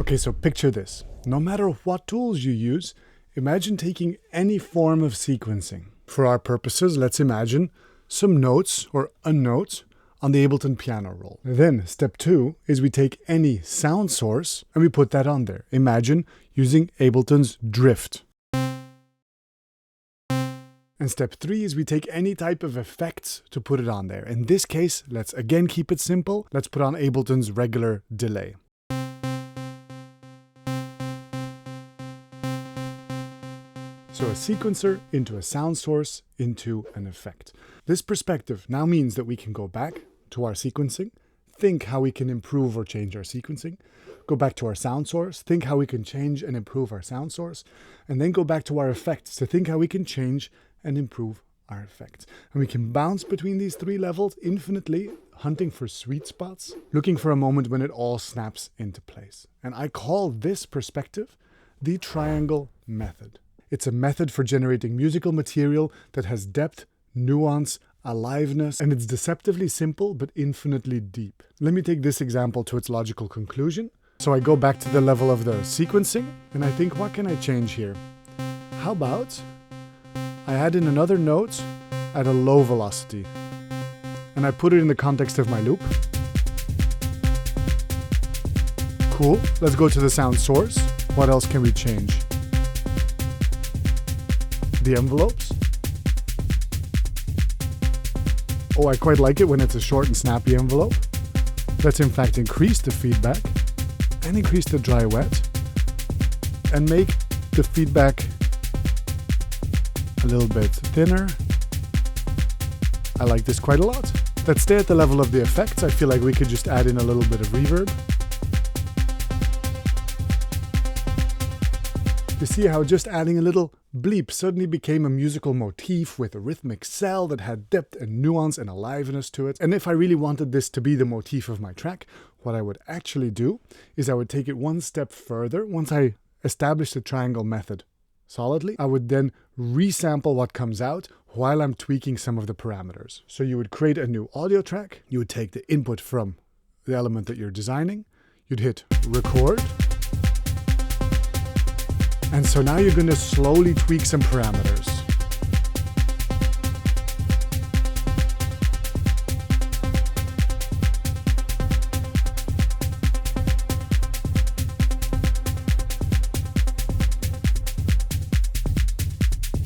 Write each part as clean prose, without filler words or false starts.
Okay, so picture this. No matter what tools you use, imagine taking any form of sequencing. For our purposes, let's imagine some notes or a note on the Ableton piano roll. Then step 2 is we take any sound source and we put that on there. Imagine using Ableton's drift. And step 3 is we take any type of effects to put it on there. In this case, let's again keep it simple. Let's put on Ableton's regular delay. So a sequencer into a sound source into an effect. This perspective now means that we can go back to our sequencing, think how we can improve or change our sequencing, go back to our sound source, think how we can change and improve our sound source, and then go back to our effects to think how we can change and improve our effects. And we can bounce between these 3 levels infinitely, hunting for sweet spots, looking for a moment when it all snaps into place. And I call this perspective the triangle method. It's a method for generating musical material that has depth, nuance, aliveness, and it's deceptively simple but infinitely deep. Let me take this example to its logical conclusion. So I go back to the level of the sequencing and I think, what can I change here? How about I add in another note at a low velocity and I put it in the context of my loop. Cool, let's go to the sound source. What else can we change? The envelopes. Oh, I quite like it when it's a short and snappy envelope. Let's in fact increase the feedback and increase the dry wet and make the feedback a little bit thinner. I like this quite a lot. Let's stay at the level of the effects. I feel like we could just add in a little bit of reverb. You see how just adding a little bleep suddenly became a musical motif with a rhythmic cell that had depth and nuance and aliveness to it. And if I really wanted this to be the motif of my track, what I would actually do is I would take it one step further. Once I established the triangle method solidly, I would then resample what comes out while I'm tweaking some of the parameters. So you would create a new audio track, you would take the input from the element that you're designing, you'd hit record, and so now you're going to slowly tweak some parameters.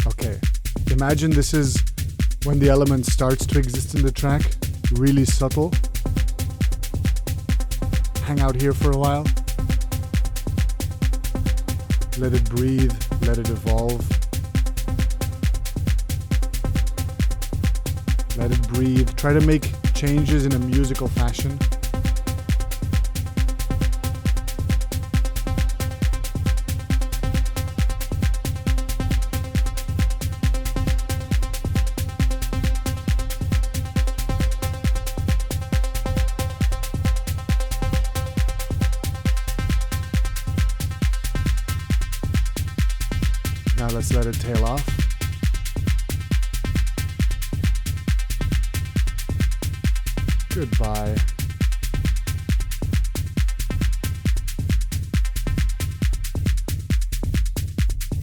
Okay, imagine this is when the element starts to exist in the track, really subtle. Hang out here for a while. Let it breathe, let it evolve. Let it breathe. Try to make changes in a musical fashion. Now let's let it tail off. Goodbye.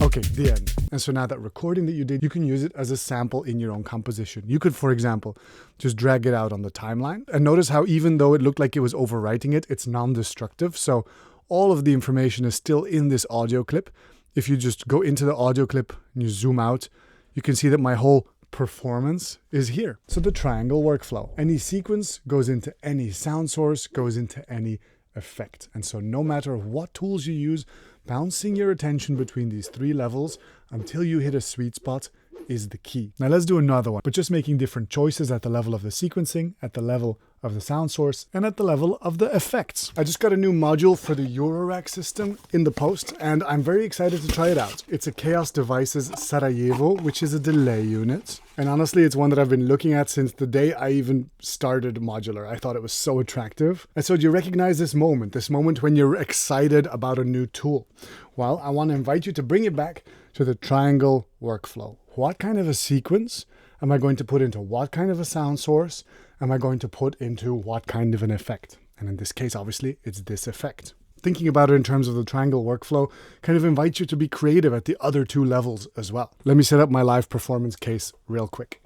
Okay, the end. And so now that recording that you did, you can use it as a sample in your own composition. You could, for example, just drag it out on the timeline. And notice how even though it looked like it was overwriting it, it's non-destructive. So all of the information is still in this audio clip. If you just go into the audio clip and you zoom out, you can see that my whole performance is here. So the triangle workflow. Any sequence goes into any sound source, goes into any effect. And so no matter what tools you use, bouncing your attention between these 3 levels until you hit a sweet spot is the key. Now let's do another one, but just making different choices at the level of the sequencing, at the level of the sound source, and at the level of the effects. I just got a new module for the Eurorack system in the post, and I'm very excited to try it out. It's a Chaos Devices Sarajevo, which is a delay unit. And honestly, it's one that I've been looking at since the day I even started Modular. I thought it was so attractive. And so do you recognize this moment when you're excited about a new tool? Well, I want to invite you to bring it back to the triangle workflow. What kind of a sequence am I going to put into what kind of a sound source? Am I going to put into what kind of an effect? And in this case, obviously, it's this effect. thinking about it in terms of the triangle workflow kind of invites you to be creative at the other two levels as well. Let me set up my live performance case real quick.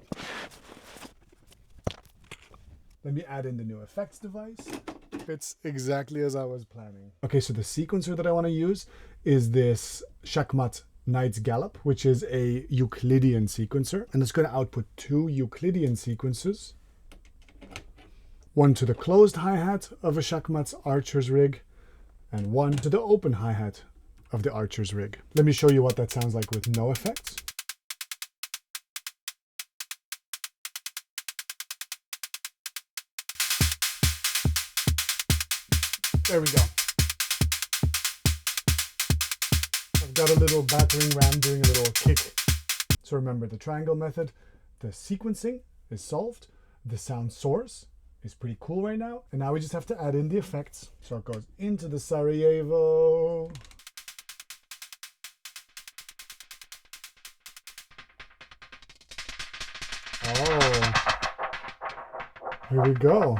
Let me add in the new effects device. Fits exactly as I was planning. Okay, so the sequencer that I want to use is this Shakmat Knight's Gallop, which is a Euclidean sequencer, and it's going to output 2 Euclidean sequences. One to the closed hi-hat of a Shakmat's Archer's rig, and one to the open hi-hat of the Archer's rig. Let me show you what that sounds like with no effects. There we go. I've got a little battering ram doing a little kick. So remember the triangle method. The sequencing is solved. The sound source is pretty cool right now. And now we just have to add in the effects. So it goes into the Sarajevo. Oh, here we go.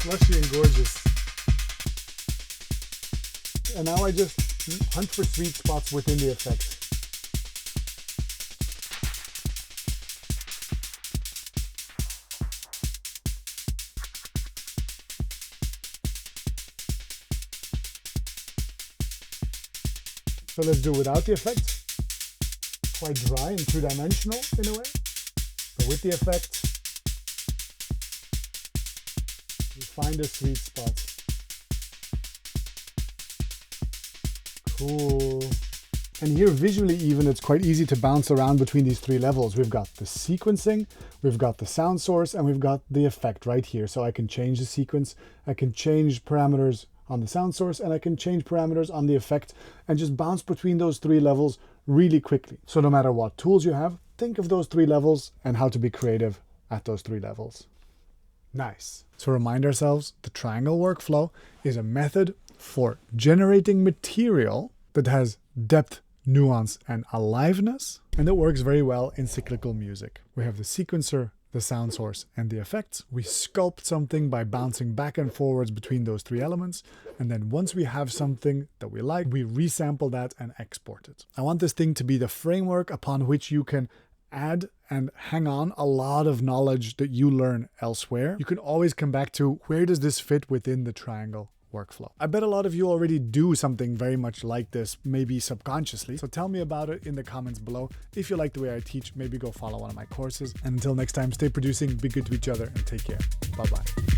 Slushy and gorgeous. And now I just hunt for sweet spots within the effect. So let's do it without the effect. Quite dry and two-dimensional in a way. But with the effect, you find a sweet spot. Cool. And here visually even, it's quite easy to bounce around between these 3 levels. We've got the sequencing, we've got the sound source, and we've got the effect right here. So I can change the sequence, I can change parameters on the sound source, and I can change parameters on the effect and just bounce between those 3 levels really quickly. So no matter what tools you have, think of those 3 levels and how to be creative at those 3 levels. Nice. So remind ourselves, the triangle workflow is a method for generating material that has depth, nuance, and aliveness, and it works very well in cyclical music. We have the sequencer, the sound source, and the effects. We sculpt something by bouncing back and forwards between those 3 elements, and then once we have something that we like, we resample that and export it. I want this thing to be the framework upon which you can add and hang on a lot of knowledge that you learn elsewhere. You can always come back to, where does this fit within the triangle workflow? I bet a lot of you already do something very much like this, maybe subconsciously. So tell me about it in the comments below. If you like the way I teach, maybe go follow one of my courses. And until next time, stay producing, be good to each other, and take care. Bye-bye.